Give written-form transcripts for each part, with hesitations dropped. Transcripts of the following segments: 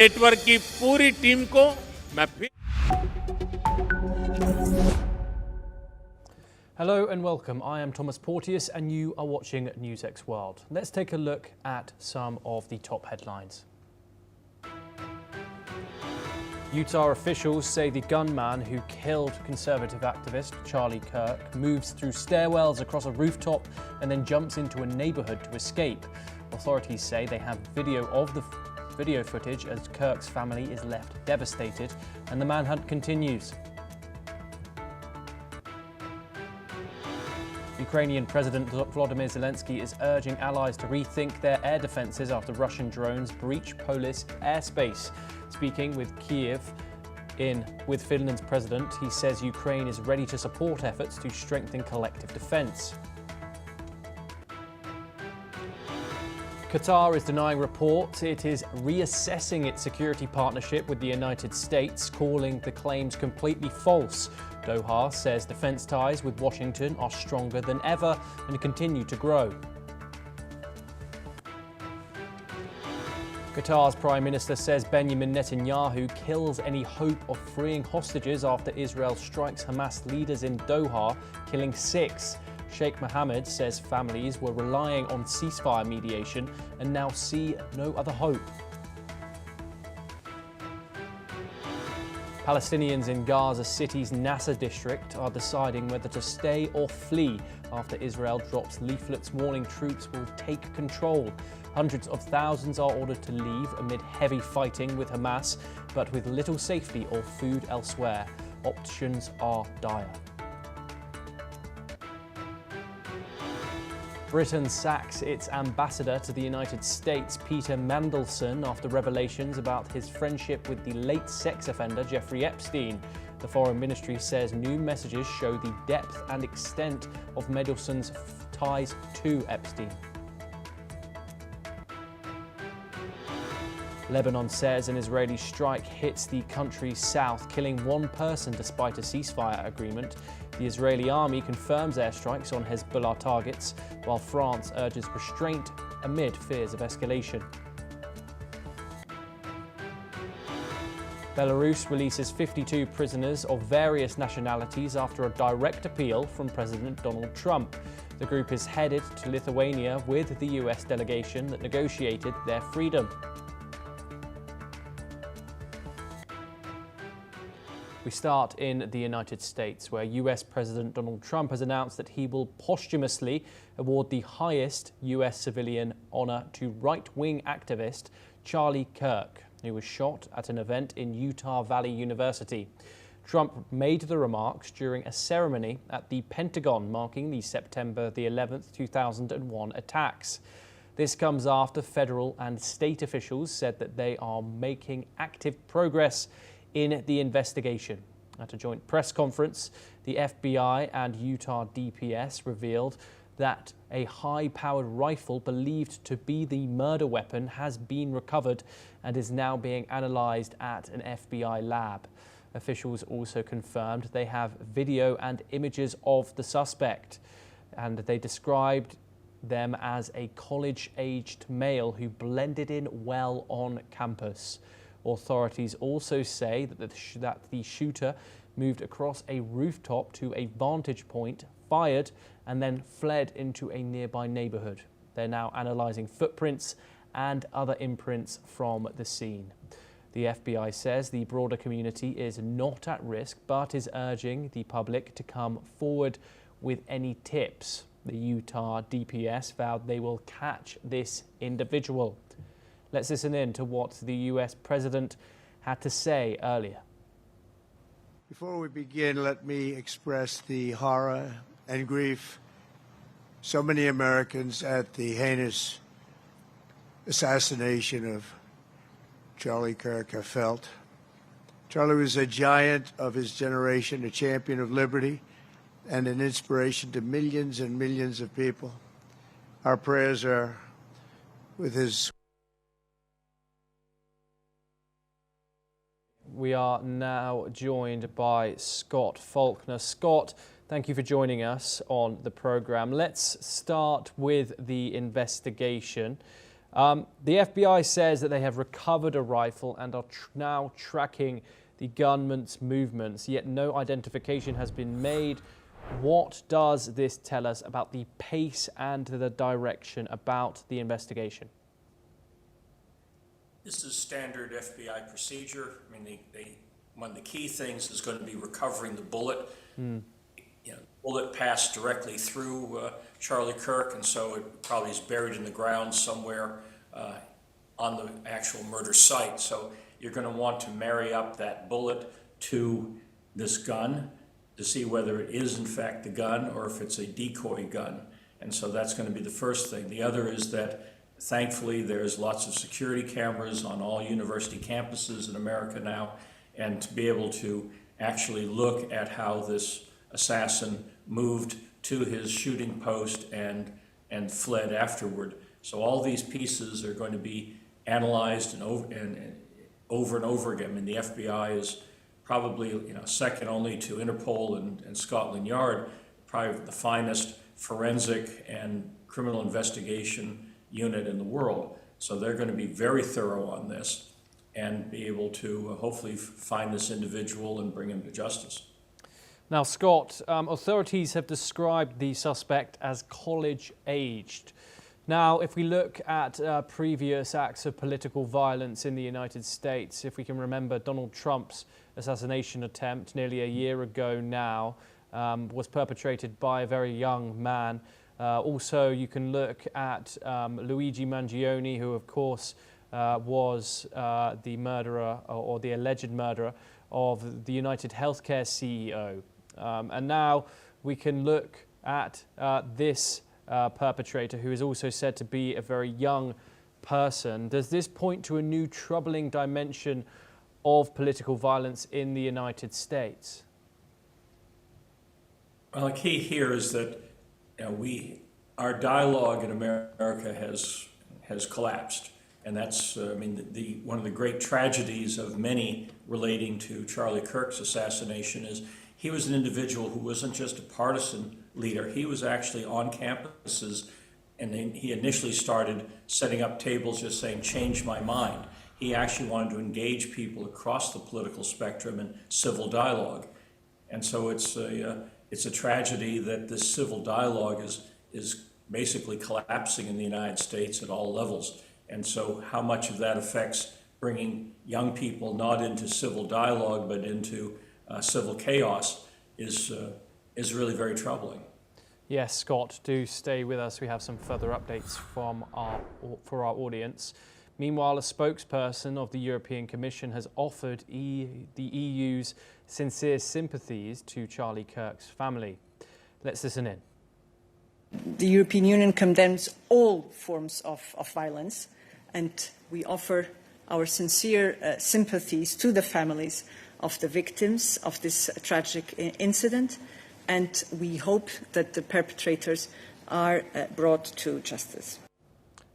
Network की पूरी team को मैं फिर Hello and welcome. I am Thomas Porteous and you are watching NewsX World. Let's take a look at some of the top headlines. Utah officials say the gunman who killed conservative activist Charlie Kirk moves through stairwells across a rooftop and then jumps into a neighborhood to escape. Authorities say they have video of the video footage as Kirk's family is left devastated and the manhunt continues. Ukrainian President Volodymyr Zelensky is urging allies to rethink their air defences after Russian drones breach Polish airspace. Speaking with Kyiv with Finland's president, he says Ukraine is ready to support efforts to strengthen collective defence. Qatar is denying reports it is reassessing its security partnership with the United States, calling the claims completely false. Doha says defence ties with Washington are stronger than ever and continue to grow. Qatar's Prime Minister says Benjamin Netanyahu kills any hope of freeing hostages after Israel strikes Hamas leaders in Doha, killing 6. Sheikh Mohammed says families were relying on ceasefire mediation and now see no other hope. Palestinians in Gaza City's Nasser district are deciding whether to stay or flee after Israel drops leaflets warning troops will take control. Hundreds of thousands are ordered to leave amid heavy fighting with Hamas, but with little safety or food elsewhere. Options are dire. Britain sacks its ambassador to the United States, Peter Mandelson, after revelations about his friendship with the late sex offender Jeffrey Epstein. The Foreign Ministry says new messages show the depth and extent of Mandelson's ties to Epstein. Lebanon says an Israeli strike hits the country's south, killing 1 person despite a ceasefire agreement. The Israeli army confirms airstrikes on Hezbollah targets, while France urges restraint amid fears of escalation. Belarus releases 52 prisoners of various nationalities after a direct appeal from President Donald Trump. The group is headed to Lithuania with the US delegation that negotiated their freedom. We start in the United States, where US President Donald Trump has announced that he will posthumously award the highest US civilian honor to right-wing activist Charlie Kirk, who was shot at an event in Utah Valley University. Trump made the remarks during a ceremony at the Pentagon marking the September the 11th, 2001 attacks. This comes after federal and state officials said that they are making active progress in the investigation. At a joint press conference, the FBI and Utah DPS revealed that a high-powered rifle believed to be the murder weapon has been recovered and is now being analyzed at an FBI lab. Officials also confirmed they have video and images of the suspect, and they described them as a college-aged male who blended in well on campus. Authorities also say that the shooter moved across a rooftop to a vantage point, fired, and then fled into a nearby neighborhood. They're now analyzing footprints and other imprints from the scene. The FBI says the broader community is not at risk, but is urging the public to come forward with any tips. The Utah DPS vowed they will catch this individual. Let's listen in to what the US president had to say earlier. Before we begin, let me express the horror and grief so many Americans at the heinous assassination of Charlie Kirk have felt. Charlie was a giant of his generation, a champion of liberty, and an inspiration to millions and millions of people. Our prayers are with his. We are now joined by Scott Faulkner. Scott, thank you for joining us on the programme. Let's start with the investigation. The FBI says that they have recovered a rifle and are now tracking the gunman's movements, yet no identification has been made. What does this tell us about the pace and the direction about the investigation? This is standard FBI procedure. I mean, one of the key things is going to be recovering the bullet. You know, bullet passed directly through Charlie Kirk, and so it probably is buried in the ground somewhere on the actual murder site. So you're going to want to marry up that bullet to this gun to see whether it is in fact the gun or if it's a decoy gun. And so that's going to be the first thing. The other is that thankfully there's lots of security cameras on all university campuses in America now, and to be able to actually look at how this assassin moved to his shooting post and fled afterward. So all these pieces are going to be analyzed and over again. I mean, the FBI is probably second only to Interpol and Scotland Yard, probably the finest forensic and criminal investigation unit in the world. So they're going to be very thorough on this and be able to hopefully find this individual and bring him to justice. Now, Scott, authorities have described the suspect as college-aged. Now, if we look at previous acts of political violence in the United States, if we can remember Donald Trump's assassination attempt nearly a year ago now, was perpetrated by a very young man. Also, you can look at Luigi Mangione, who, of course, was the murderer or the alleged murderer of the United Healthcare CEO. And now we can look at this perpetrator, who is also said to be a very young person. Does this point to a new troubling dimension of political violence in the United States? Well, the key here is that our dialogue in America has collapsed, and that's one of the great tragedies of many relating to Charlie Kirk's assassination is he was an individual who wasn't just a partisan leader. He was actually on campuses, and he initially started setting up tables just saying, "Change my mind." He actually wanted to engage people across the political spectrum in civil dialogue, and so it's a tragedy that this civil dialogue is basically collapsing in the United States at all levels. And so how much of that affects bringing young people not into civil dialogue but into civil chaos is really very troubling. Yes, Scott, do stay with us. We have some further updates for our audience. Meanwhile, a spokesperson of the European Commission has offered the EU's sincere sympathies to Charlie Kirk's family. Let's listen in. The European Union condemns all forms of violence, and we offer our sincere sympathies to the families of the victims of this tragic incident, and we hope that the perpetrators are brought to justice.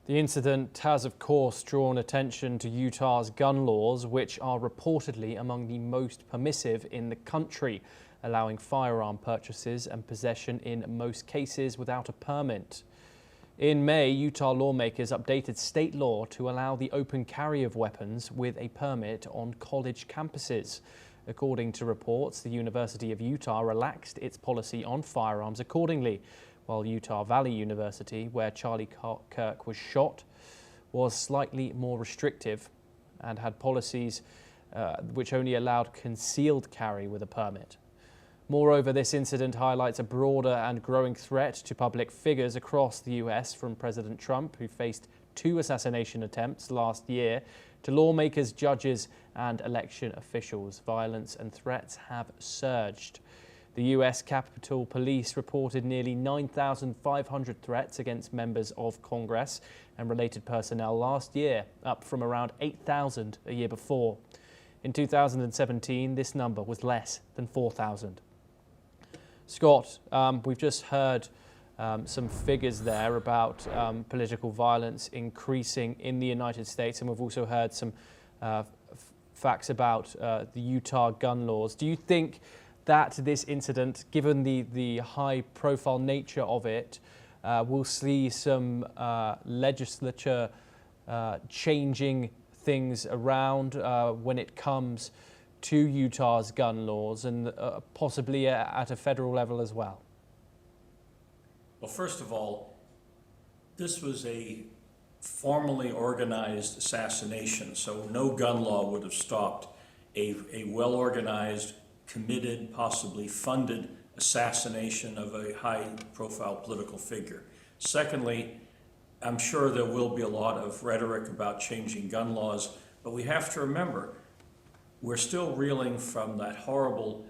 The incident has, of course, drawn attention to Utah's gun laws, which are reportedly among the most permissive in the country, allowing firearm purchases and possession in most cases without a permit. In May, Utah lawmakers updated state law to allow the open carry of weapons with a permit on college campuses. According to reports, the University of Utah relaxed its policy on firearms accordingly, while Utah Valley University, where Charlie Kirk was shot, was slightly more restrictive and had policies which only allowed concealed carry with a permit. Moreover, this incident highlights a broader and growing threat to public figures across the US, from President Trump, who faced 2 assassination attempts last year, to lawmakers, judges, and election officials. Violence and threats have surged. The US Capitol Police reported nearly 9,500 threats against members of Congress and related personnel last year, up from around 8,000 a year before. In 2017, this number was less than 4,000. Scott, we've just heard some figures there about political violence increasing in the United States, and we've also heard some facts about the Utah gun laws. Do you think that this incident, given the high-profile nature of it, will see some legislature changing things around when it comes to Utah's gun laws and possibly at a federal level as well? Well, first of all, this was a formally organized assassination, so no gun law would have stopped a well-organized, committed, possibly funded assassination of a high-profile political figure. Secondly, I'm sure there will be a lot of rhetoric about changing gun laws, but we have to remember we're still reeling from that horrible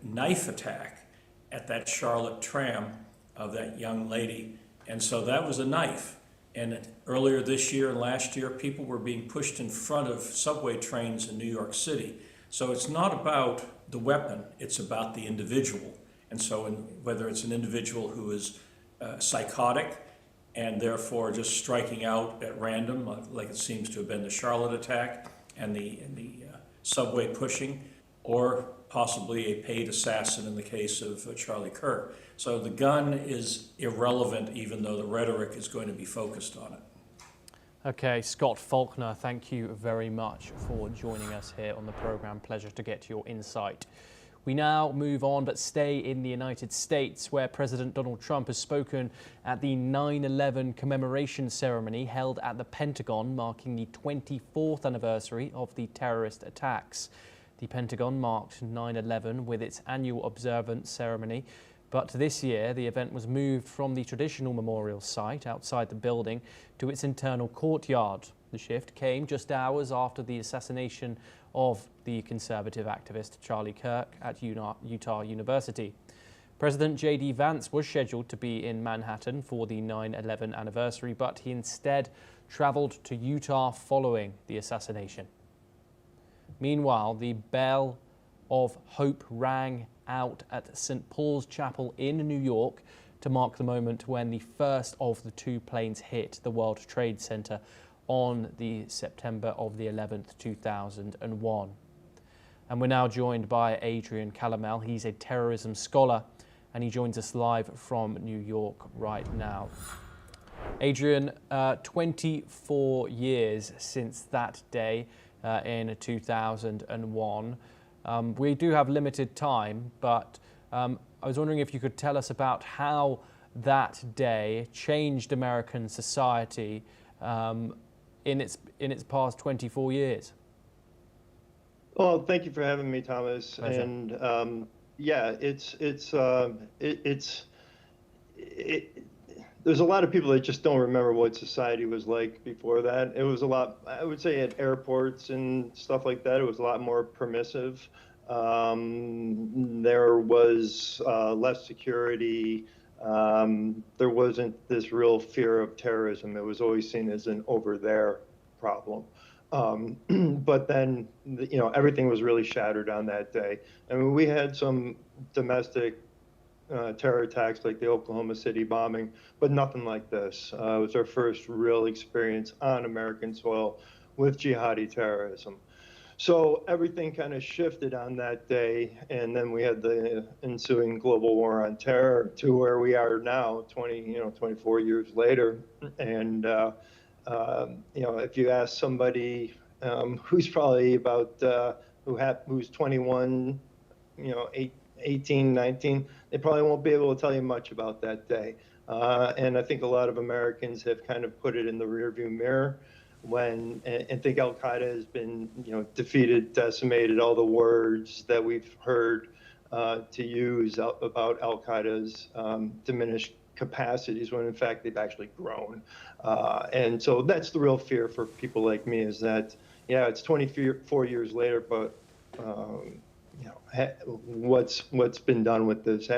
knife attack at that Charlotte tram of that young lady. And so that was a knife. And earlier this year and last year, people were being pushed in front of subway trains in New York City. So it's not about the weapon, it's about the individual. And so whether it's an individual who is psychotic and therefore just striking out at random, like it seems to have been the Charlotte attack and the subway pushing, or possibly a paid assassin in the case of Charlie Kirk. So the gun is irrelevant, even though the rhetoric is going to be focused on it. Okay, Scott Faulkner, thank you very much for joining us here on the program. Pleasure to get your insight. We now move on, but stay in the United States, where President Donald Trump has spoken at the 9/11 commemoration ceremony held at the Pentagon, marking the 24th anniversary of the terrorist attacks. The Pentagon marked 9/11 with its annual observance ceremony, but this year the event was moved from the traditional memorial site outside the building to its internal courtyard. The shift came just hours after the assassination of the conservative activist Charlie Kirk at Utah University. President J.D. Vance was scheduled to be in Manhattan for the 9/11 anniversary, but he instead traveled to Utah following the assassination. Meanwhile, the bell of hope rang out at St. Paul's Chapel in New York to mark the moment when the first of the two planes hit the World Trade Center on the September of the 11th, 2001. And we're now joined by Adrian Calamel. He's a terrorism scholar, and he joins us live from New York right now. Adrian, 24 years since that day in 2001. We do have limited time, but I was wondering if you could tell us about how that day changed American society in its past 24 years. Well, thank you for having me, Thomas. Pleasure. And yeah, there's a lot of people that just don't remember what society was like before that. It was a lot, I would say, at airports and stuff like that, it was a lot more permissive. There was less security. There wasn't this real fear of terrorism. It was always seen as an over there problem. But then, everything was really shattered on that day. I mean, we had some domestic terror attacks like the Oklahoma City bombing, but nothing like this. It was our first real experience on American soil with jihadi terrorism. So everything kind of shifted on that day, and then we had the ensuing global war on terror to where we are now, 24 years later. And if you ask somebody who's probably about who's 21, 18, 19, they probably won't be able to tell you much about that day. And I think a lot of Americans have kind of put it in the rearview mirror and think Al-Qaeda has been, defeated, decimated, all the words that we've heard to use about Al-Qaeda's diminished capacities, when in fact they've actually grown. And so that's the real fear for people like me, is that, it's 24 years later, but what's been done with this?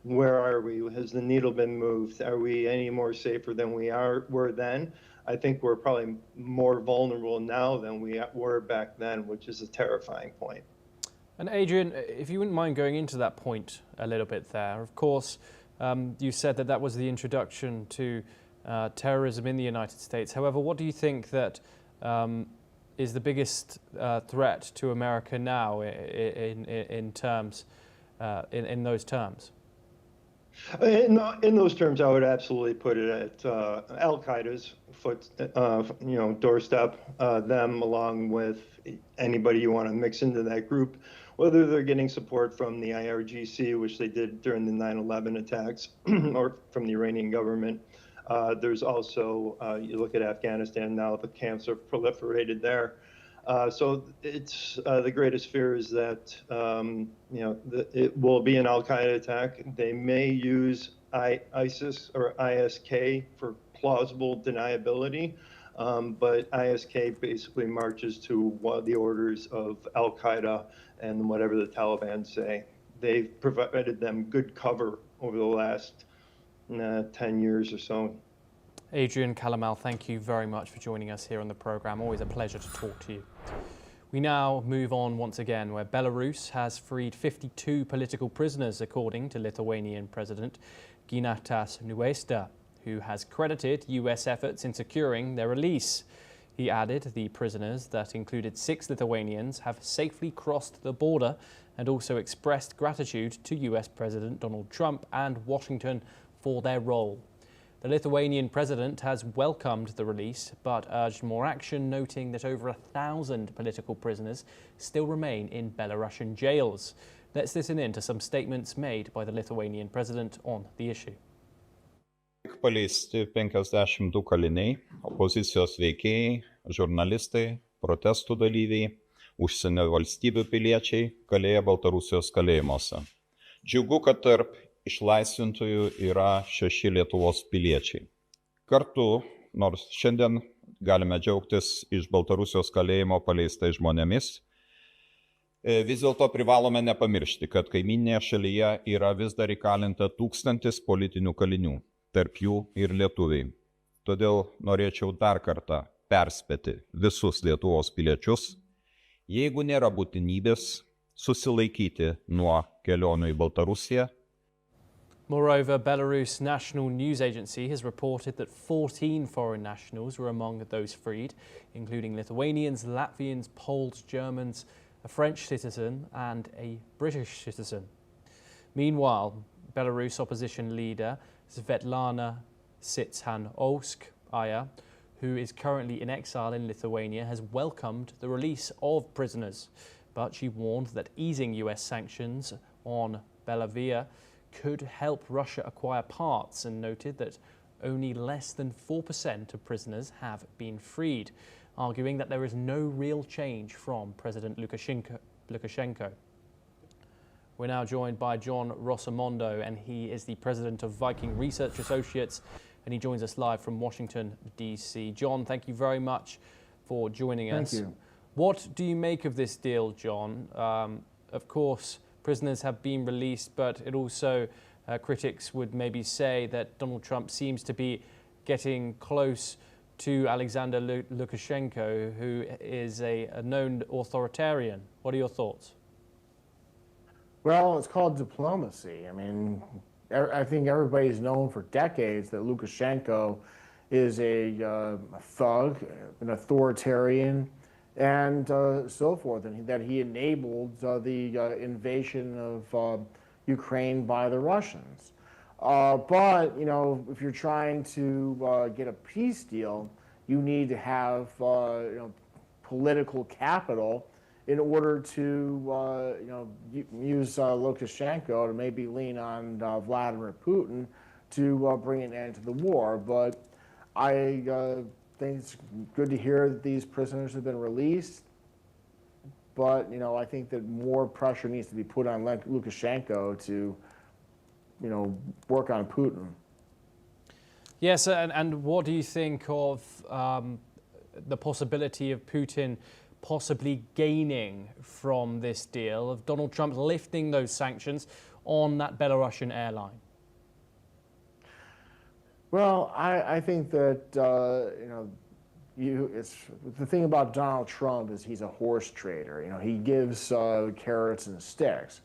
Where are we? Has the needle been moved? Are we any more safer than we were then? I think we're probably more vulnerable now than we were back then, which is a terrifying point. And Adrian, if you wouldn't mind going into that point a little bit there. Of course, you said that was the introduction to terrorism in the United States. However, what do you think that is the biggest threat to America now in those terms? In those terms, I would absolutely put it at Al Qaeda's doorstep. Them along with anybody you want to mix into that group, whether they're getting support from the IRGC, which they did during the 9/11 attacks, or from the Iranian government. There's also you look at Afghanistan now; the camps are proliferated there. So it's the greatest fear is that it will be an Al Qaeda attack. They may use ISIS or ISK for plausible deniability, but ISK basically marches to the orders of Al Qaeda and whatever the Taliban say. They've provided them good cover over the last 10 years or so. Adrian Kalamal, thank you very much for joining us here on the programme. Always a pleasure to talk to you. We now move on once again, where Belarus has freed 52 political prisoners, according to Lithuanian President Gitanas Nause, who has credited US efforts in securing their release. He added the prisoners, that included 6 Lithuanians, have safely crossed the border, and also expressed gratitude to US President Donald Trump and Washington for their role. The Lithuanian president has welcomed the release, but urged more action, noting that over 1,000 political prisoners still remain in Belarusian jails. Let's listen in to some statements made by the Lithuanian president on the issue. Paleisti 52 kaliniai, opozicijos veikėjai, žurnalistai, protestų dalyviai, užsienio valstybių piliečiai kalėję Baltarusijos kalėjimuose. Džiugu, kad tarp išlaisvintųjų yra 6 Lietuvos piliečiai. Kartu, nors šiandien galime džiaugtis iš Baltarusijos kalėjimo paleistais žmonėmis, vis dėlto privalome nepamiršti, kad kaimyninėje šalyje yra vis dar įkalinta 1000 politinių kalinių, tarp jų ir lietuviai. Todėl norėčiau dar kartą perspėti visus Lietuvos piliečius, jeigu nėra būtinybės, susilaikyti nuo kelionių į Baltarusiją. Moreover, Belarus National News Agency has reported that 14 foreign nationals were among those freed, including Lithuanians, Latvians, Poles, Germans, a French citizen and a British citizen. Meanwhile, Belarus opposition leader Svetlana Tsikhanouskaya, who is currently in exile in Lithuania, has welcomed the release of prisoners, but she warned that easing US sanctions on Belarus could help Russia acquire parts, and noted that only less than 4% of prisoners have been freed, arguing that there is no real change from President Lukashenko. We're now joined by John Rosamondo, and he is the president of Viking Research Associates, and he joins us live from Washington, D.C. John, thank you very much for joining us. Thank you. What do you make of this deal, John? Of course, prisoners have been released, but it also, critics would maybe say that Donald Trump seems to be getting close to Alexander Lukashenko, who is a known authoritarian. What are your thoughts? Well, it's called diplomacy. I mean, I think everybody's known for decades that Lukashenko is a thug, an authoritarian, and so forth, and that he enabled the invasion of Ukraine by the Russians. But, you know, if you're trying to get a peace deal, you need to have, political capital in order to, use Lukashenko to maybe lean on Vladimir Putin to bring an end to the war. But I think it's good to hear that these prisoners have been released. But, I think that more pressure needs to be put on Lukashenko to, work on Putin. Yes, and what do you think of the possibility of Putin possibly gaining from this deal, of Donald Trump lifting those sanctions on that Belarusian airline? Well, I think that, the thing about Donald Trump is he's a horse trader. He gives carrots and sticks.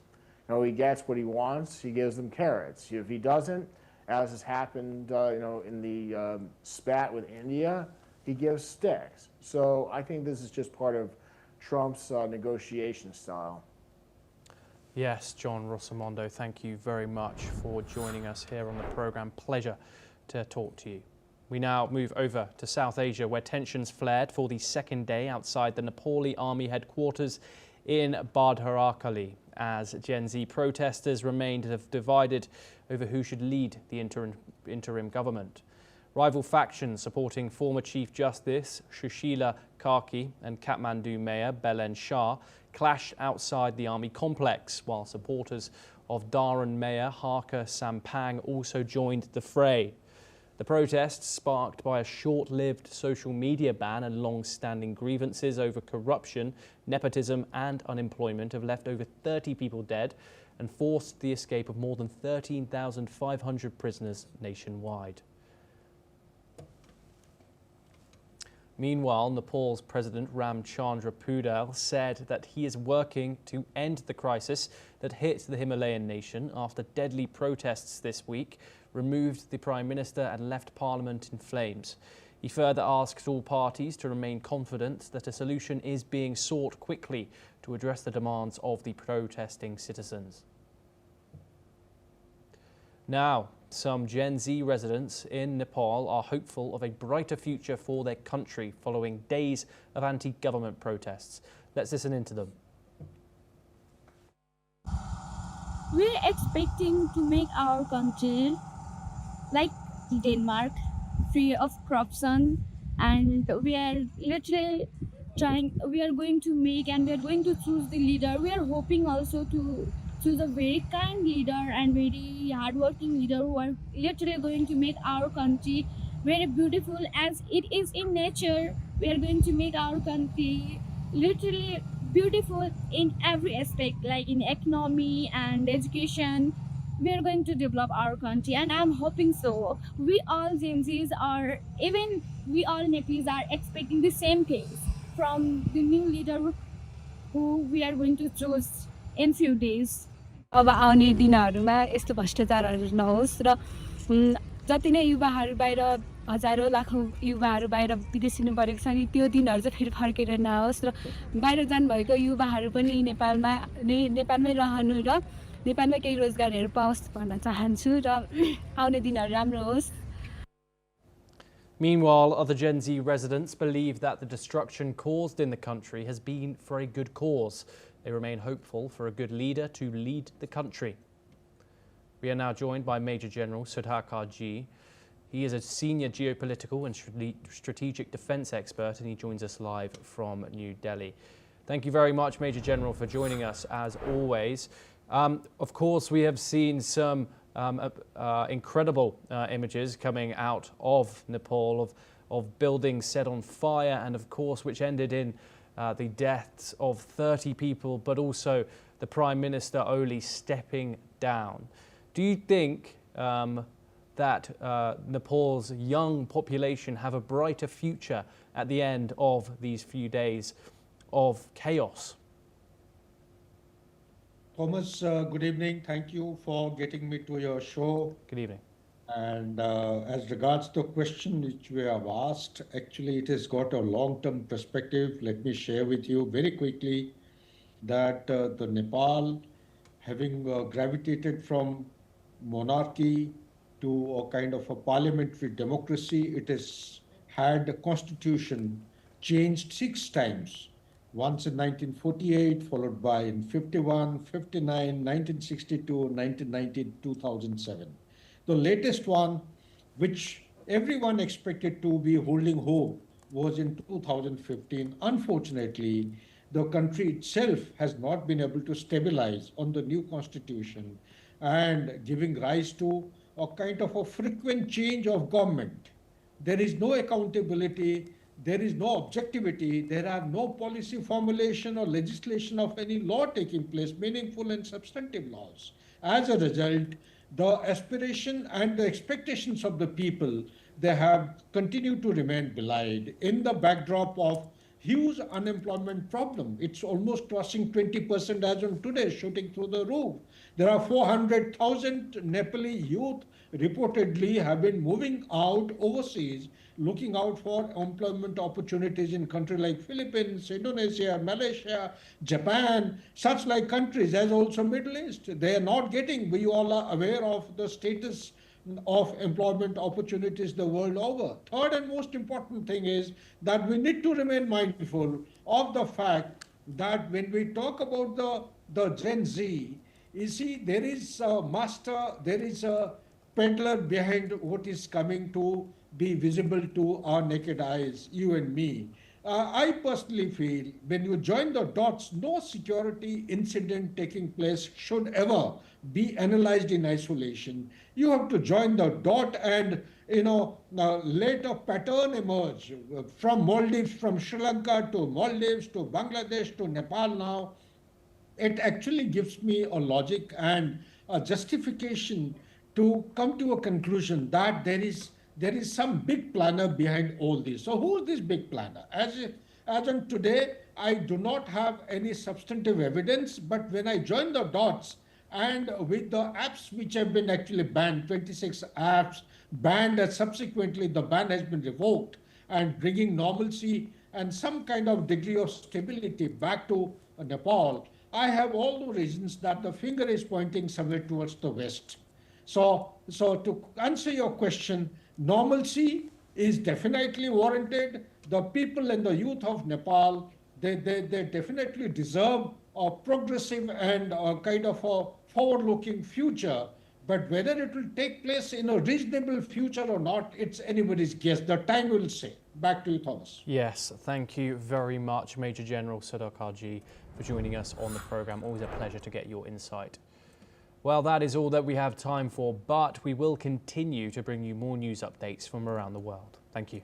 He gets what he wants, he gives them carrots. If he doesn't, as has happened, in the spat with India, he gives sticks. So I think this is just part of Trump's negotiation style. Yes, John Rosamondo, thank you very much for joining us here on the programme. Pleasure to talk to you. We now move over to South Asia, where tensions flared for the second day outside the Nepali Army headquarters in Badharakali, as Gen Z protesters remained divided over who should lead the interim government. Rival factions supporting former Chief Justice Sushila Karki and Kathmandu Mayor Belen Shah clashed outside the army complex, while supporters of Dharan Mayor Harka Sampang also joined the fray. The protests, sparked by a short-lived social media ban and long-standing grievances over corruption, nepotism and unemployment, have left over 30 people dead and forced the escape of more than 13,500 prisoners nationwide. Meanwhile, Nepal's President Ramchandra Pudel said that he is working to end the crisis that hit the Himalayan nation after deadly protests this week removed the Prime Minister and left Parliament in flames. He further asked all parties to remain confident that a solution is being sought quickly to address the demands of the protesting citizens. Now, some Gen Z residents in Nepal are hopeful of a brighter future for their country following days of anti-government protests. Let's listen into them. We're expecting to make our country like Denmark, free of corruption, and we are literally we are going to make and we are going to choose the leader. We are hoping also to choose a very kind leader and very hardworking leader who are literally going to make our country very beautiful as it is in nature. We are going to make our country literally beautiful in every aspect, like in economy and education. We are going to develop our country, and I'm hoping so. We all Gen Zs are, even we all Nepalese are expecting the same things from the new leader who we are going to choose in few days. अब आउने दिनहरुमा यस्तो भ्रष्टाचारहरु नहोस् र जति नै युवाहरु बाहिर हजारौं लाखौं युवाहरु बाहिर विदेशिनु परेको छ नि त्यो दिनहरु चाहिँ फेरि फर्केर नआओस् र बाहिर जानु भएको युवाहरु पनि नेपालमै रहनु र नेपालमै केही रोजगारहरु पाओस् भन्न चाहन्छु र आउने दिनहरु राम्रो होस्. Meanwhile, other Gen Z residents believe that the destruction caused in the country has been for a good cause. They remain hopeful for a good leader to lead the country. We are now joined by Major General Sudhakar Ji. He is a senior geopolitical and strategic defence expert, and he joins us live from New Delhi. Thank you very much, Major General, for joining us as always. Of course, we have seen some incredible images coming out of Nepal of buildings set on fire, and of course, which ended in the deaths of 30 people, but also the Prime Minister Oli stepping down. Do you think that Nepal's young population have a brighter future at the end of these few days of chaos? Thomas, good evening. Thank you for getting me to your show. Good evening. And as regards the question which we have asked, actually it has got a long-term perspective. Let me share with you very quickly that the Nepal, having gravitated from monarchy to a kind of a parliamentary democracy, it has had a constitution changed 6 times. Once in 1948, followed by in 51, 59, 1962, 1990, 2007. The latest one, which everyone expected to be holding hope, was in 2015. Unfortunately, the country itself has not been able to stabilize on the new constitution and giving rise to a kind of a frequent change of government. There is no accountability, there is no objectivity, there are no policy formulation or legislation of any law taking place, meaningful and substantive laws. As a result, the aspiration and the expectations of the people, they have continued to remain belied in the backdrop of huge unemployment problem. It's almost crossing 20% as on today, shooting through the roof. There are 400,000 Nepali youth reportedly have been moving out overseas, looking out for employment opportunities in countries like Philippines, Indonesia, Malaysia, Japan, such like countries, as also Middle East. They are not getting, we all are aware of the status of employment opportunities the world over. Third and most important thing is that we need to remain mindful of the fact that when we talk about the Gen Z, you see, there is a master, there is a peddler behind what is coming to be visible to our naked eyes, you and me. I personally feel when you join the dots, no security incident taking place should ever be analyzed in isolation. You have to join the dot and, let a pattern emerge from Maldives, from Sri Lanka to Maldives to Bangladesh to Nepal now. It actually gives me a logic and a justification to come to a conclusion that there is some big planner behind all this. So who is this big planner? As on today, I do not have any substantive evidence, but when I join the dots and with the apps which have been actually banned, 26 apps banned, and subsequently the ban has been revoked, and bringing normalcy and some kind of degree of stability back to Nepal, I have all the reasons that the finger is pointing somewhere towards the west. So to answer your question, normalcy is definitely warranted. The people and the youth of Nepal, they definitely deserve a progressive and a kind of a forward-looking future. But whether it will take place in a reasonable future or not, it's anybody's guess. The time will say. Back to you, Thomas. Yes, thank you very much, Major General Sudhakar, for joining us on the programme. Always a pleasure to get your insight. Well, that is all that we have time for, but we will continue to bring you more news updates from around the world. Thank you.